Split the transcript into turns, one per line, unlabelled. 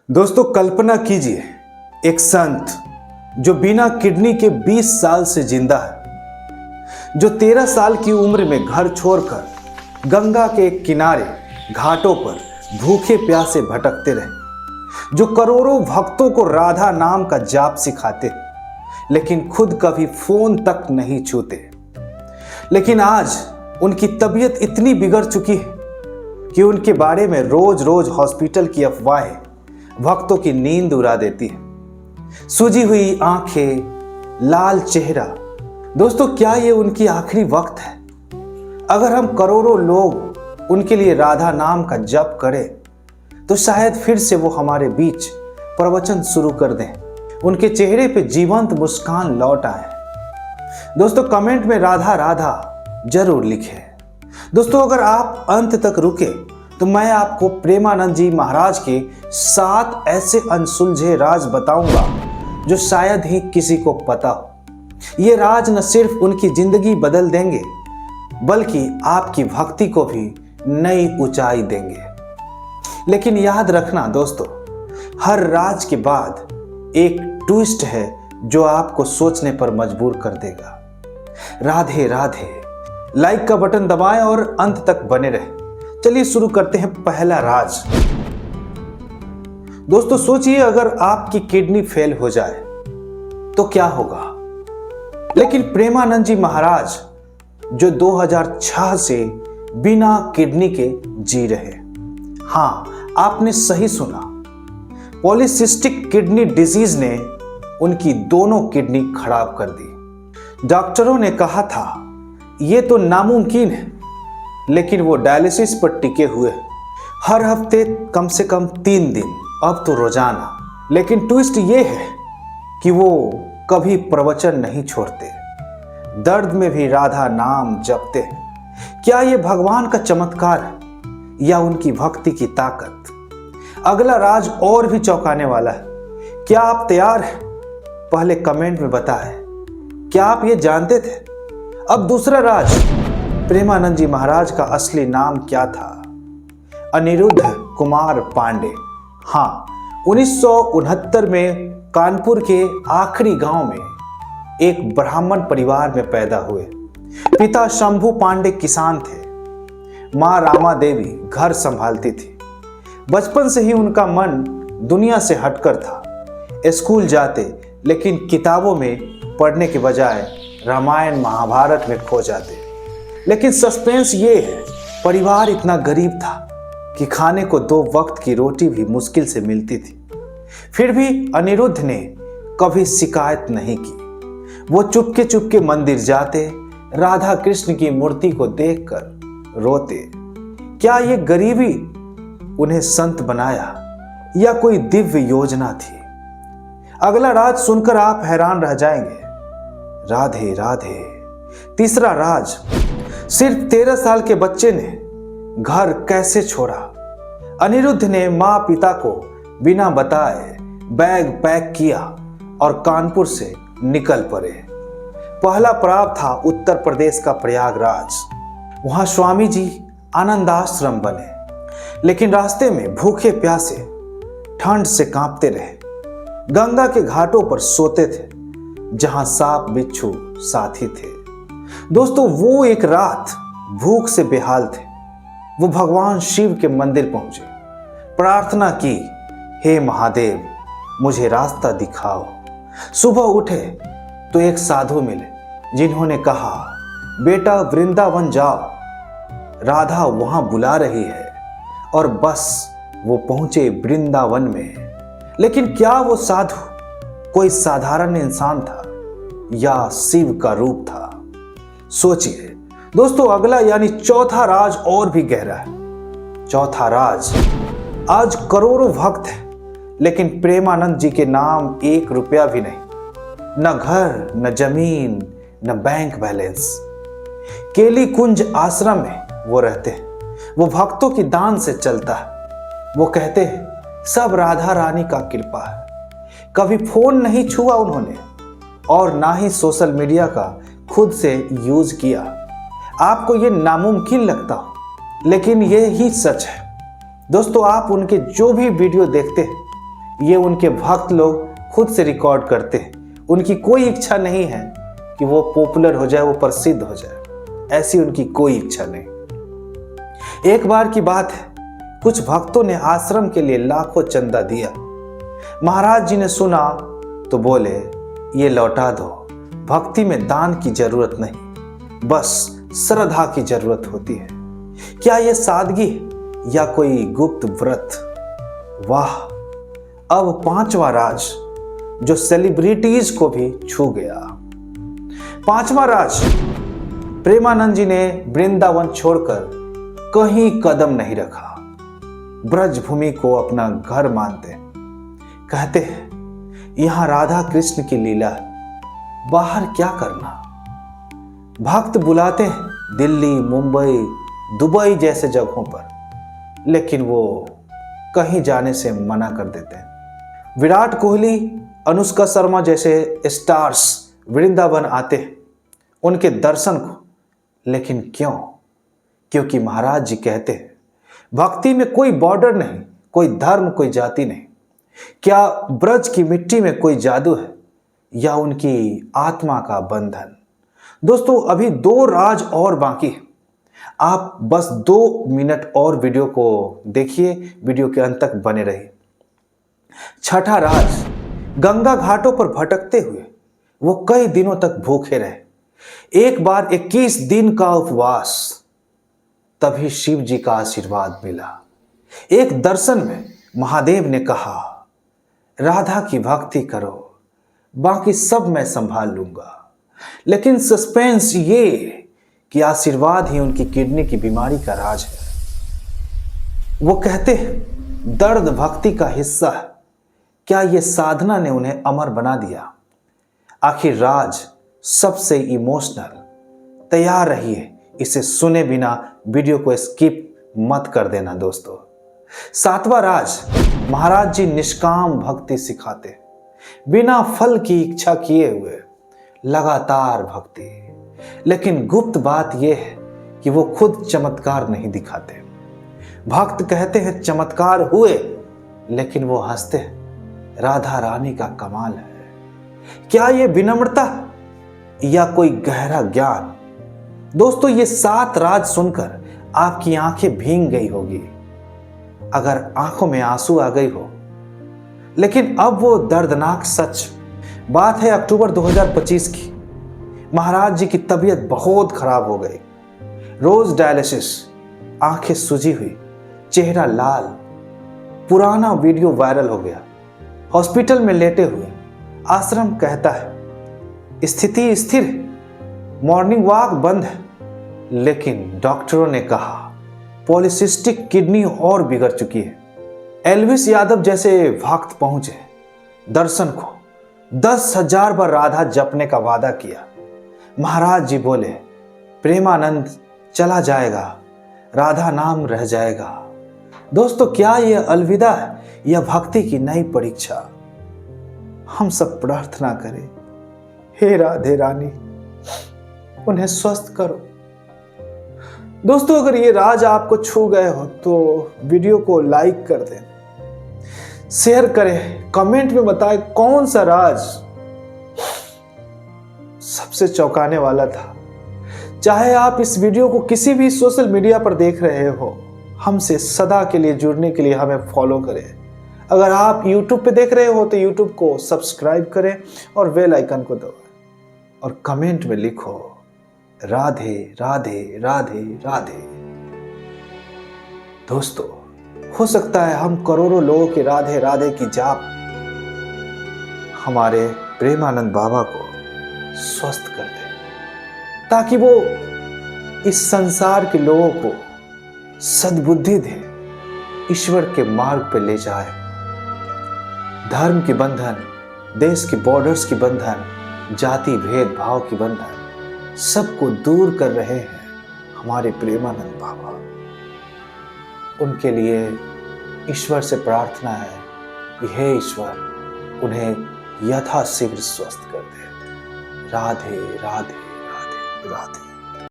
दोस्तों कल्पना कीजिए, एक संत जो बिना किडनी के 20 साल से जिंदा है, जो 13 साल की उम्र में घर छोड़कर गंगा के किनारे घाटों पर भूखे प्यासे भटकते रहे, जो करोड़ों भक्तों को राधा नाम का जाप सिखाते लेकिन खुद कभी फोन तक नहीं छूते। लेकिन आज उनकी तबीयत इतनी बिगड़ चुकी है कि उनके बारे में रोज रोज हॉस्पिटल की अफवाहें भक्तों की नींद उड़ा देती है। सूजी हुई आंखें, लाल चेहरा। दोस्तों क्या ये उनकी आखिरी वक्त है? अगर हम करोड़ों लोग उनके लिए राधा नाम का जप करें तो शायद फिर से वो हमारे बीच प्रवचन शुरू कर दें, उनके चेहरे पे जीवंत मुस्कान लौट आए। दोस्तों कमेंट में राधा राधा जरूर लिखें। दोस्तों अगर आप अंत तक रुके तो मैं आपको प्रेमानंद जी महाराज के 7 ऐसे अनसुलझे राज बताऊंगा जो शायद ही किसी को पता हो। ये राज न सिर्फ उनकी जिंदगी बदल देंगे बल्कि आपकी भक्ति को भी नई ऊंचाई देंगे। लेकिन याद रखना दोस्तों, हर राज के बाद एक ट्विस्ट है जो आपको सोचने पर मजबूर कर देगा। राधे राधे। लाइक का बटन दबाएं और अंत तक बने रहें। चलिए शुरू करते हैं पहला राज। दोस्तों सोचिए, अगर आपकी किडनी फेल हो जाए तो क्या होगा? लेकिन प्रेमानंद जी महाराज जो 2006 से बिना किडनी के जी रहे। हाँ, आपने सही सुना। पॉलीसिस्टिक किडनी डिजीज ने उनकी दोनों किडनी खराब कर दी। डॉक्टरों ने कहा था ये तो नामुमकिन है, लेकिन वो डायलिसिस पर टिके हुए, हर हफ्ते कम से कम 3 दिन, अब तो रोजाना। लेकिन ट्विस्ट ये है कि वो कभी प्रवचन नहीं छोड़ते, दर्द में भी राधा नाम जपते हैं। क्या ये भगवान का चमत्कार है या उनकी भक्ति की ताकत? अगला राज और भी चौंकाने वाला है। क्या आप तैयार हैं? पहले कमेंट में बताएं, क्या आप ये जानते थे? अब दूसरा राज, प्रेमानंद जी महाराज का असली नाम क्या था? अनिरुद्ध कुमार पांडे। हाँ, 1969 में कानपुर के आखिरी गांव में एक ब्राह्मण परिवार में पैदा हुए। पिता शंभू पांडे किसान थे, मां रामा देवी घर संभालती थी। बचपन से ही उनका मन दुनिया से हटकर था। स्कूल जाते लेकिन किताबों में पढ़ने के बजाय रामायण महाभारत में खो जाते। लेकिन सस्पेंस ये है, परिवार इतना गरीब था कि खाने को 2 वक्त की रोटी भी मुश्किल से मिलती थी। फिर भी अनिरुद्ध ने कभी शिकायत नहीं की। वो चुपके चुपके मंदिर जाते, राधा कृष्ण की मूर्ति को देखकर रोते। क्या ये गरीबी उन्हें संत बनाया या कोई दिव्य योजना थी? अगला राज सुनकर आप हैरान रह जाएंगे। राधे राधे। तीसरा राज, सिर्फ 13 साल के बच्चे ने घर कैसे छोड़ा? अनिरुद्ध ने मां पिता को बिना बताए बैग पैक किया और कानपुर से निकल पड़े। पहला पड़ाव था उत्तर प्रदेश का प्रयागराज। वहां स्वामी जी आनंदाश्रम बने। लेकिन रास्ते में भूखे प्यासे ठंड से कांपते रहे। गंगा के घाटों पर सोते थे जहां सांप बिच्छू साथी थे। दोस्तों वो एक रात भूख से बेहाल थे। वो भगवान शिव के मंदिर पहुंचे, प्रार्थना की, हे महादेव मुझे रास्ता दिखाओ। सुबह उठे तो एक साधु मिले जिन्होंने कहा, बेटा वृंदावन जाओ, राधा वहां बुला रही है। और बस वो पहुंचे वृंदावन में। लेकिन क्या वो साधु कोई साधारण इंसान था या शिव का रूप था? सोचिए दोस्तों, अगला यानी चौथा राज और भी गहरा है। चौथा राज, आज करोड़ों भक्त हैं लेकिन प्रेमानंद जी के नाम 1 रुपया भी नहीं, न घर, न जमीन, न बैंक बैलेंस। केली कुंज आश्रम में वो रहते हैं। वो भक्तों की दान से चलता है। वो कहते हैं सब राधा रानी का कृपा है। कभी फोन नहीं छुआ उन्होंने और ना ही सोशल मीडिया का खुद से यूज किया। आपको ये नामुमकिन लगता हो, लेकिन ये ही सच है। दोस्तों आप उनके जो भी वीडियो देखते हैं ये उनके भक्त लोग खुद से रिकॉर्ड करते हैं। उनकी कोई इच्छा नहीं है कि वो पॉपुलर हो जाए, वो प्रसिद्ध हो जाए, ऐसी उनकी कोई इच्छा नहीं। एक बार की बात है, कुछ भक्तों ने आश्रम के लिए लाखों चंदा दिया। महाराज जी ने सुना तो बोले, ये लौटा दो, भक्ति में दान की जरूरत नहीं, बस श्रद्धा की जरूरत होती है। क्या ये सादगी या कोई गुप्त व्रत? वाह, अब पांचवा राज जो सेलिब्रिटीज को भी छू गया। पांचवा राज, प्रेमानंद जी ने वृंदावन छोड़कर कहीं कदम नहीं रखा। ब्रजभूमि को अपना घर मानते, कहते हैं यहां राधा कृष्ण की लीला है, बाहर क्या करना। भक्त बुलाते हैं दिल्ली, मुंबई, दुबई जैसे जगहों पर, लेकिन वो कहीं जाने से मना कर देते हैं। विराट कोहली, अनुष्का शर्मा जैसे स्टार्स वृंदावन आते हैं उनके दर्शन को, लेकिन क्यों? क्योंकि महाराज जी कहते हैं भक्ति में कोई बॉर्डर नहीं, कोई धर्म, कोई जाति नहीं। क्या ब्रज की मिट्टी में कोई जादू है या उनकी आत्मा का बंधन? दोस्तों, अभी 2 राज और बाकी है। आप बस 2 मिनट और वीडियो को देखिए, वीडियो के अंत तक बने रहिए। छठा राज, गंगा घाटों पर भटकते हुए वो कई दिनों तक भूखे रहे। एक बार 21 दिन का उपवास, तभी शिव जी का आशीर्वाद मिला। एक दर्शन में महादेव ने कहा, राधा की भक्ति करो, बाकी सब मैं संभाल लूंगा। लेकिन सस्पेंस ये कि आशीर्वाद ही उनकी किडनी की बीमारी का राज है। वो कहते हैं दर्द भक्ति का हिस्सा है। क्या ये साधना ने उन्हें अमर बना दिया? आखिर राज सबसे इमोशनल। तैयार रहिए, इसे सुने बिना वीडियो को स्किप मत कर देना दोस्तों। 7वां राज, महाराज जी निष्काम भक्ति सिखाते, बिना फल की इच्छा किए हुए लगातार भक्ति। लेकिन गुप्त बात यह है कि वो खुद चमत्कार नहीं दिखाते। भक्त कहते हैं चमत्कार हुए, लेकिन वो हंसते हैं, राधा रानी का कमाल है। क्या ये विनम्रता या कोई गहरा ज्ञान? दोस्तों, ये 7 राज सुनकर आपकी आंखें भीग गई होगी, अगर आंखों में आंसू आ गई हो। लेकिन अब वो दर्दनाक सच। बात है अक्टूबर 2025 की। महाराज जी की तबीयत बहुत खराब हो गई। रोज डायलिसिस, आंखें सूजी हुई, चेहरा लाल। पुराना वीडियो वायरल हो गया। हॉस्पिटल में लेटे हुए। आश्रम कहता है स्थिति स्थिर, मॉर्निंग वॉक बंद है, लेकिन डॉक्टरों ने कहा पॉलीसिस्टिक किडनी और बिगड़ चुकी है। एल्विस यादव जैसे भक्त पहुंचे दर्शन को। 10,000 बार राधा जपने का वादा किया। महाराज जी बोले प्रेमानंद चला जाएगा, राधा नाम रह जाएगा। दोस्तों, क्या यह अलविदा है या भक्ति की नई परीक्षा? हम सब प्रार्थना करें, हे राधे रानी उन्हें स्वस्थ करो। दोस्तों, अगर ये राज आपको छू गए हो तो वीडियो को लाइक कर दें, शेयर करें, कमेंट में बताएं कौन सा राज सबसे चौंकाने वाला था। चाहे आप इस वीडियो को किसी भी सोशल मीडिया पर देख रहे हो, हमसे सदा के लिए जुड़ने के लिए हमें फॉलो करें। अगर आप YouTube पे देख रहे हो तो YouTube को सब्सक्राइब करें और बेल आइकन को दबाएं और कमेंट में लिखो राधे राधे राधे राधे। दोस्तों, हो सकता है हम करोड़ों लोगों के राधे राधे की जाप हमारे प्रेमानंद बाबा को स्वस्थ कर दे, ताकि वो इस संसार के लोगों को सद्बुद्धि दे, ईश्वर के मार्ग पे ले जाए। धर्म के बंधन, देश के बॉर्डर्स की बंधन, जाति भेदभाव की बंधन, सबको दूर कर रहे हैं हमारे प्रेमानंद बाबा। उनके लिए ईश्वर से प्रार्थना है कि हे ईश्वर उन्हें यथाशीघ्र स्वस्थ कर दे। राधे राधे राधे राधे।